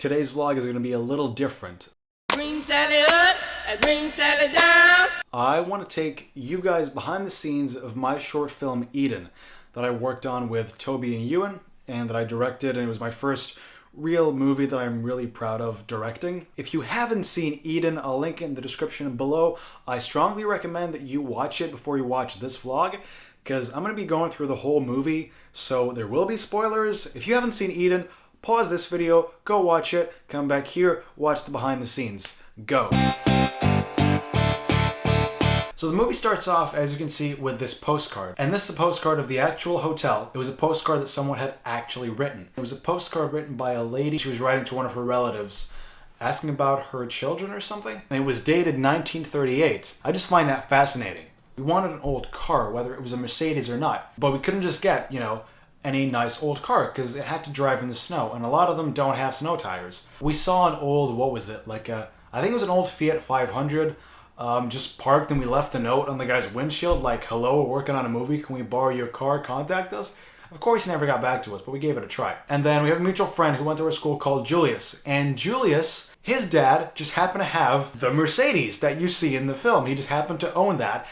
Today's vlog is going to be a little different. Green salad up and green salad down. I want to take you guys behind the scenes of my short film Eden that I worked on with Toby and Ewan and that I directed, and it was my first real movie that I'm really proud of directing. If you haven't seen Eden, I'll link it in the description below. I strongly recommend that you watch it before you watch this vlog, because I'm going to be going through the whole movie, so there will be spoilers. If you haven't seen Eden, pause this video, go watch it, come back here, watch the behind the scenes. Go. So the movie starts off, as you can see, with this postcard. And this is a postcard of the actual hotel. It was a postcard that someone had actually written. It was a postcard written by a lady. She was writing to one of her relatives, asking about her children or something. And it was dated 1938. I just find that fascinating. We wanted an old car, whether it was a Mercedes or not. But we couldn't just get, any nice old car, because it had to drive in the snow, and a lot of them don't have snow tires. We saw an old, I think it was an old Fiat 500, just parked, and we left a note on the guy's windshield, like, hello, we're working on a movie, can we borrow your car, contact us? Of course he never got back to us, but we gave it a try. And then we have a mutual friend who went to our school called Julius, and Julius, his dad, just happened to have the Mercedes that you see in the film. He just happened to own that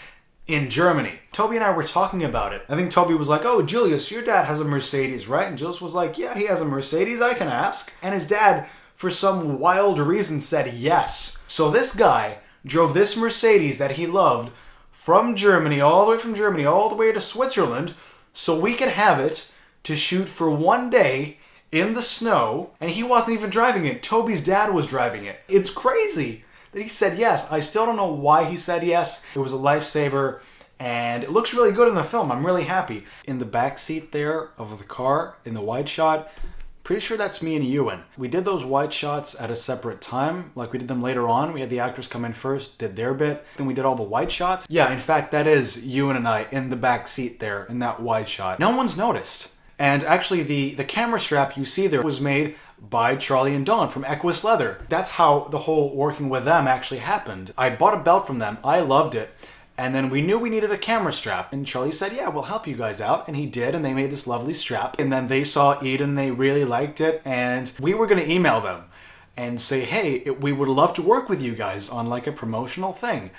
in Germany. Toby and I were talking about it. I think Toby was like, oh, Julius, your dad has a Mercedes, right? And Julius was like, yeah, he has a Mercedes, I can ask. And his dad, for some wild reason, said yes. So this guy drove this Mercedes that he loved from Germany, all the way to Switzerland, so we could have it to shoot for one day in the snow, and he wasn't even driving it. Toby's dad was driving it. It's crazy that he said yes. I still don't know why he said yes. It was a lifesaver, and it looks really good in the film. I'm really happy. In the back seat there of the car, in the wide shot, pretty sure that's me and Ewan. We did those wide shots at a separate time, like we did them later on. We had the actors come in first, did their bit, then we did all the wide shots. Yeah, in fact, that is Ewan and I in the back seat there, in that wide shot. No one's noticed. And actually, the camera strap you see there was made by Charlie and Dawn from Equus Leather. That's how the whole working with them actually happened. I bought a belt from them, I loved it, and then we knew we needed a camera strap, and Charlie said, yeah, we'll help you guys out, and he did, and they made this lovely strap, and then they saw Eden, they really liked it, and we were gonna email them and say, hey, we would love to work with you guys on like a promotional thing.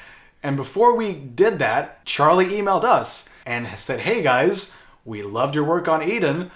And before we did that, Charlie emailed us and said, hey guys, we loved your work on Eden.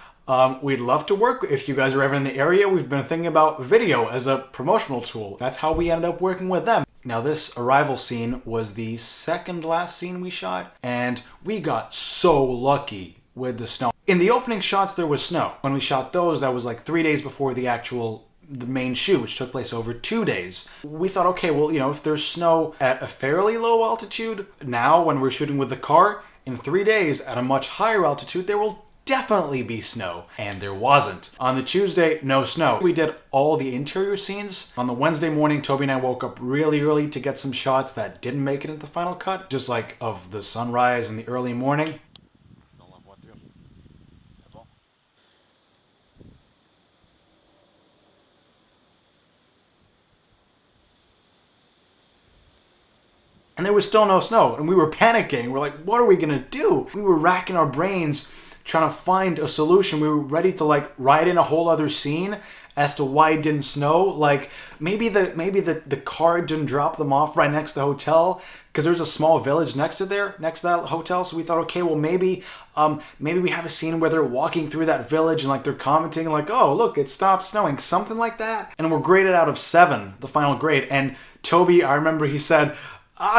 We'd love to work if you guys are ever in the area. We've been thinking about video as a promotional tool. That's how we ended up working with them. Now this arrival scene was the second last scene we shot, and we got so lucky with the snow. In the opening shots there was snow. When we shot those, that was like 3 days before the main shoot, which took place over 2 days. We thought, okay, well, if there's snow at a fairly low altitude, now when we're shooting with the car, in 3 days at a much higher altitude, there will definitely be snow, and there wasn't. On the Tuesday, no snow. We did all the interior scenes. On the Wednesday morning, Toby and I woke up really early to get some shots that didn't make it into the final cut, just like of the sunrise in the early morning. And there was still no snow, and we were panicking. We're like, what are we gonna do? We were racking our brains trying to find a solution. We were ready to write in a whole other scene as to why it didn't snow. Like maybe the car didn't drop them off right next to the hotel, because there's a small village next to that hotel. So we thought, okay, well maybe we have a scene where they're walking through that village and they're commenting like, oh look, it stopped snowing, something like that. And we're graded out of 7, the final grade. And Toby, I remember he said,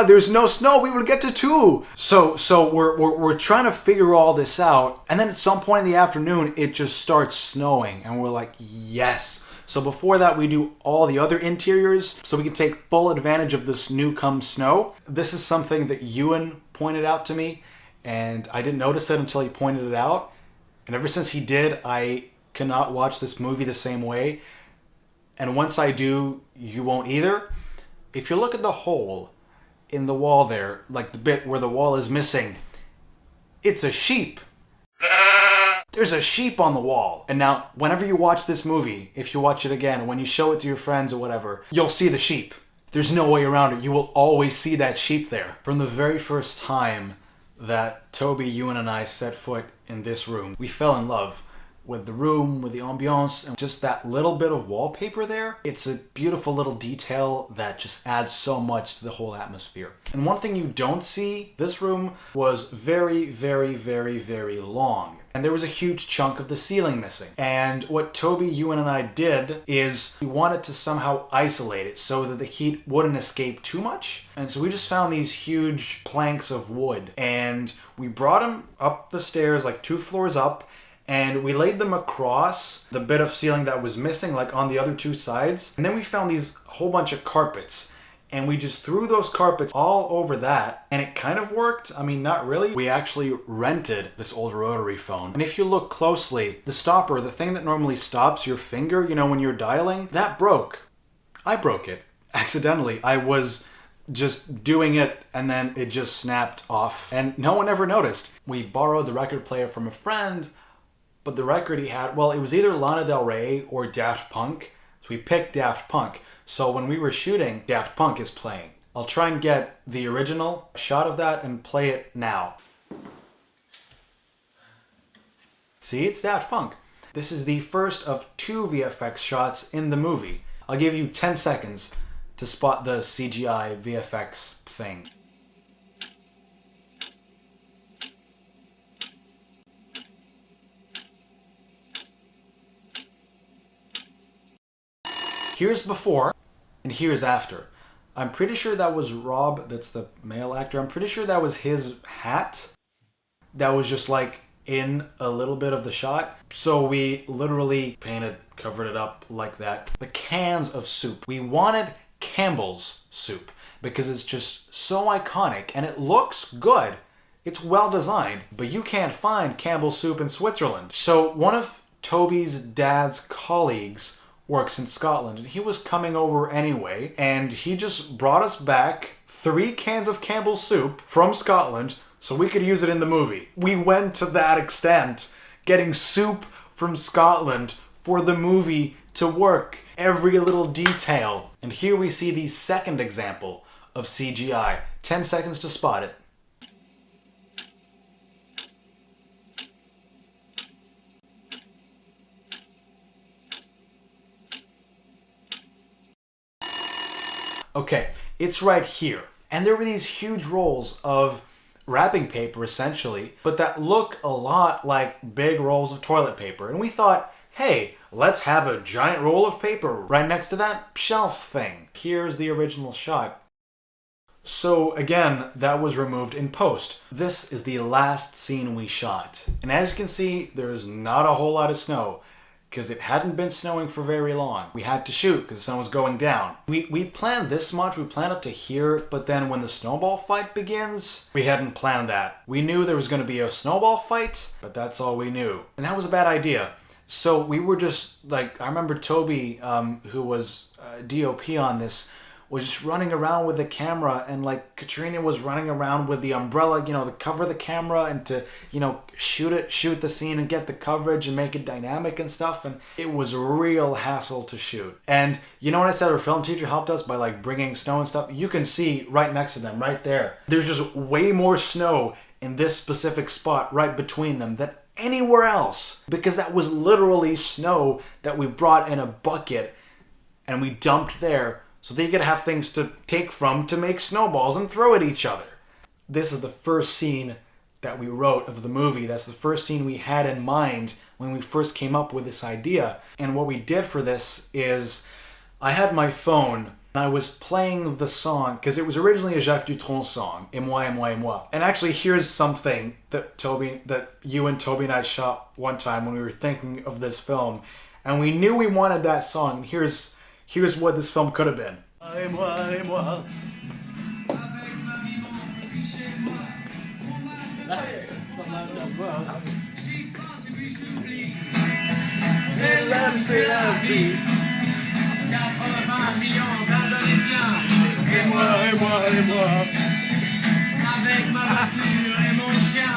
there's no snow, we would get to 2. So we're trying to figure all this out, and then at some point in the afternoon it just starts snowing, and we're like, yes. So before that we do all the other interiors so we can take full advantage of this new come snow. This is something that Ewan pointed out to me, and I didn't notice it until he pointed it out, and ever since he did, I cannot watch this movie the same way, and once I do, you won't either. If you look at the hole in the wall there, like the bit where the wall is missing, it's a sheep. There's a sheep on the wall. And now, whenever you watch this movie, if you watch it again, when you show it to your friends or whatever, you'll see the sheep. There's no way around it. You will always see that sheep there. From the very first time that Toby, Ewan, and I set foot in this room, we fell in love with the room, with the ambiance, and just that little bit of wallpaper there. It's a beautiful little detail that just adds so much to the whole atmosphere. And one thing you don't see, this room was very, very, very, very long. And there was a huge chunk of the ceiling missing. And what Toby, Ewan, and I did is we wanted to somehow isolate it so that the heat wouldn't escape too much. And so we just found these huge planks of wood. And we brought them up the stairs, like 2 floors up, and we laid them across the bit of ceiling that was missing, like on the other 2 sides. And then we found these whole bunch of carpets. And we just threw those carpets all over that, and it kind of worked. I mean, not really. We actually rented this old rotary phone. And if you look closely, the stopper, the thing that normally stops your finger, you know, when you're dialing, that broke. I broke it accidentally. I was just doing it, and then it just snapped off, and no one ever noticed. We borrowed the record player from a friend, but the record he had, well, it was either Lana Del Rey or Daft Punk, so we picked Daft Punk. So when we were shooting, Daft Punk is playing. I'll try and get the original shot of that and play it now. See, it's Daft Punk. This is the first of 2 VFX shots in the movie. I'll give you 10 seconds to spot the CGI VFX thing. Here's before, and here's after. I'm pretty sure that was Rob, that's the male actor. I'm pretty sure that was his hat that was just like in a little bit of the shot. So we literally covered it up like that. The cans of soup. We wanted Campbell's soup because it's just so iconic and it looks good. It's well designed, but you can't find Campbell's soup in Switzerland. So one of Toby's dad's colleagues works in Scotland, and he was coming over anyway, and he just brought us back 3 cans of Campbell's soup from Scotland so we could use it in the movie. We went to that extent, getting soup from Scotland for the movie to work, every little detail. And here we see the second example of CGI. 10 seconds to spot it. Okay, it's right here. And there were these huge rolls of wrapping paper, essentially, but that look a lot like big rolls of toilet paper. And we thought, hey, let's have a giant roll of paper right next to that shelf thing. Here's the original shot. So again, that was removed in post. This is the last scene we shot. And as you can see, there's not a whole lot of snow, because it hadn't been snowing for very long. We had to shoot because the sun was going down. We planned this much, we planned up to here, but then when the snowball fight begins, we hadn't planned that. We knew there was going to be a snowball fight, but that's all we knew. And that was a bad idea. So we were just like, I remember Toby, who was DOP on this, was just running around with the camera, and like Katrina was running around with the umbrella, you know, to cover the camera and to, you know, shoot the scene and get the coverage and make it dynamic and stuff. And it was a real hassle to shoot. And you know when I said our film teacher helped us by like bringing snow and stuff? You can see right next to them, right there. There's just way more snow in this specific spot right between them than anywhere else, because that was literally snow that we brought in a bucket and we dumped there so they could have things to take from to make snowballs and throw at each other. This is the first scene that we wrote of the movie. That's the first scene we had in mind when we first came up with this idea. And what we did for this is I had my phone and I was playing the song, because it was originally a Jacques Dutronc song, Et moi, et moi, et moi. And actually here's something that you and Toby and I shot one time when we were thinking of this film. And we knew we wanted that song. And here's what this film could have been. Et moi, et moi. C'est la vie. 80 millions d'Indonésiens. Et moi. Avec ma voiture et mon chien.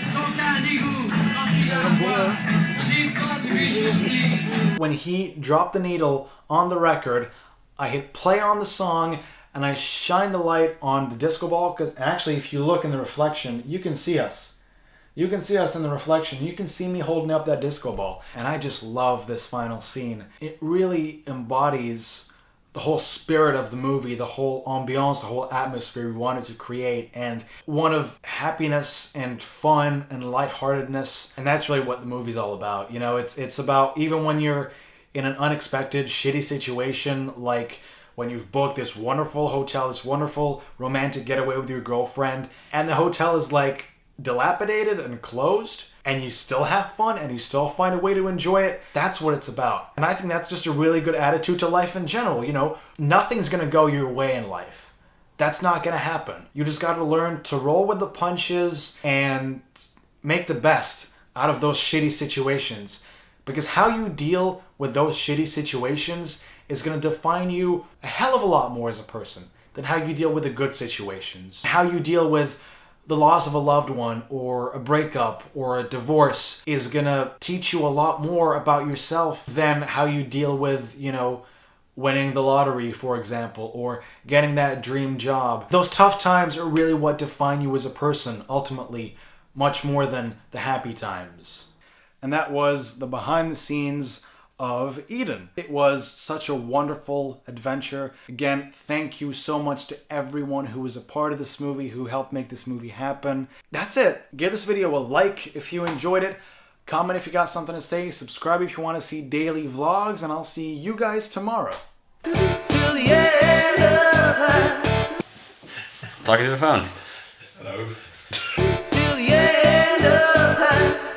Son canigou quand il aboie. J'y pense puis j'oublie. When he dropped the needle on the record, I hit play on the song and I shine the light on the disco ball, because actually if you look in the reflection, you can see us. You can see us in the reflection. You can see me holding up that disco ball. And I just love this final scene. It really embodies the whole spirit of the movie, the whole ambiance, the whole atmosphere we wanted to create, and one of happiness and fun and lightheartedness. And that's really what the movie's all about. You know, it's about even when you're in an unexpected, shitty situation, like when you've booked this wonderful hotel, this wonderful romantic getaway with your girlfriend, and the hotel is like dilapidated and closed, and you still have fun and you still find a way to enjoy it. That's what it's about. And I think that's just a really good attitude to life in general. You know, nothing's gonna go your way in life. That's not gonna happen. You just gotta learn to roll with the punches and make the best out of those shitty situations. Because how you deal with those shitty situations is gonna define you a hell of a lot more as a person than how you deal with the good situations. How you deal with the loss of a loved one or a breakup or a divorce is gonna teach you a lot more about yourself than how you deal with, you know, winning the lottery, for example, or getting that dream job. Those tough times are really what define you as a person, ultimately, much more than the happy times. And that was the behind the scenes of Eden. It was such a wonderful adventure. Again, thank you so much to everyone who was a part of this movie, who helped make this movie happen. That's it. Give this video a like if you enjoyed it. Comment if you got something to say. Subscribe if you want to see daily vlogs, and I'll see you guys tomorrow. Till the end of time. Talking to the phone. Till the end of time.